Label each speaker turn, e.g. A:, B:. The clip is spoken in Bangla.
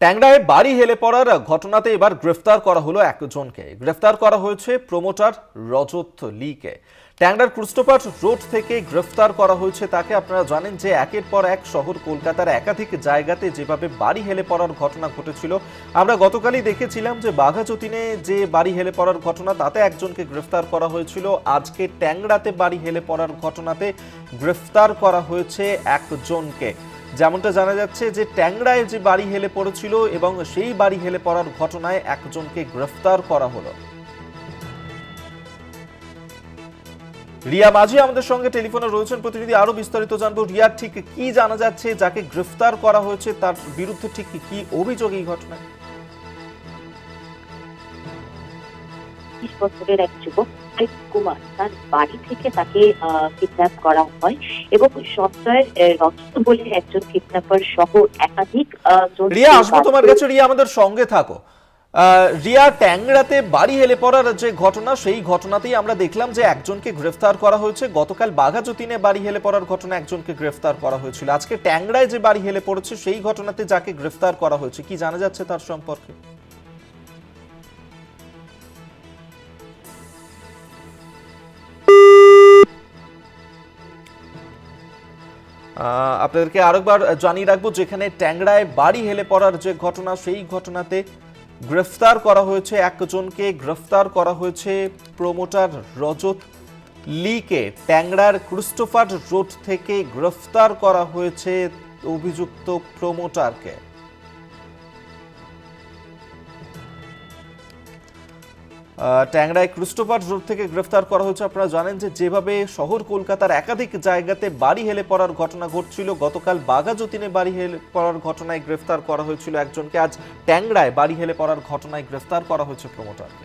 A: ট্যাংরায় বাড়ি হেলে পড়ার ঘটনাতে এবার গ্রেফতার করা হলো একজনকে। গ্রেফতার করা হয়েছে প্রমোটার রজত লিকে। ট্যাংরার ক্রিস্টোফার রোড থেকে গ্রেফতার করা হয়েছে তাকে। আপনারা জানেন যে একের পর এক শহর কলকাতার একাধিক জায়গাতে যেভাবে বাড়ি হেলে পড়ার ঘটনা ঘটেছিল, আমরা গতকালই দেখেছিলাম যে বাঘাযতীনে যে বাড়ি হেলে পড়ার ঘটনা, তাতে একজনকে গ্রেফতার করা হয়েছিল। আজকে ট্যাংরাতে বাড়ি হেলে পড়ার ঘটনাতে গ্রেফতার করা হয়েছে একজনকে। যেমনটা জানা যাচ্ছে যে ট্যাংরায় যে বাড়ি হেলে পড়েছিল এবং সেই বাড়ি হেলে পড়ার ঘটনায় একজনকে গ্রেফতার করা হলো। রিয়া মাঝি আমাদের সঙ্গে টেলিফোনে রয়েছেন প্রতিনিধি, আরো বিস্তারিত জানবো। রিয়া, ঠিক কি জানা যাচ্ছে, যাকে গ্রেফতার করা হয়েছে তার বিরুদ্ধে ঠিক কি অভিযোগ এই ঘটনায়?
B: 20 বছরের এক যুবক কুমার, তার বাড়ি থেকে তাকে কিডন্যাপ করা হয় এবং সঞ্জয় রজত বলে একজন কিডন্যাপার সহ একাধিক
A: রিয়া, আসবো তোমার কাছে। রিয়া, আমাদের সঙ্গে থাকো। রিয়া, ট্যাংরাতে বাড়ি হেলে পড়ার যে ঘটনা, সেই ঘটনাতেই আমরা দেখলাম যে একজনকে গ্রেফতার করা হয়েছে। গতকাল বাঘাযতীনে বাড়ি হেলে পড়ার ঘটনা একজনকে গ্রেফতার করা হয়েছিল। আজকে ট্যাংরায় যে বাড়ি হেলে পড়েছে সেই ঘটনাতে যাকে গ্রেফতার করা হয়েছে, কি জানা যাচ্ছে তার সম্পর্কে? আপনাদেরকে আরেকবার জানিয়ে রাখবো, যেখানে ট্যাংরায় বাড়ি হেলে পড়ার যে ঘটনা, সেই ঘটনাতে গ্রেফতার করা হয়েছে একজনকে। গ্রেফতার করা হয়েছে প্রমোটার রজত লিকে। ট্যাংরার ক্রিস্টোফার রোড থেকে গ্রেফতার করা হয়েছে অভিযুক্ত প্রমোটারকে। ট্যাংরায় ক্রিস্টোফার রোড থেকে গ্রেফতার করা হয়েছে। আপনারা জানেন যে যেভাবে শহর কলকাতার একাধিক জায়গাতে বাড়ি হেলে পড়ার ঘটনা ঘটছিল, গতকাল বাঘাযতীনে বাড়ি হেলে পড়ার ঘটনায় গ্রেফতার করা হয়েছিল একজনকে। আজ ট্যাংরায় বাড়ি হেলে পড়ার ঘটনায় গ্রেফতার করা হয়েছে প্রমোটারকে।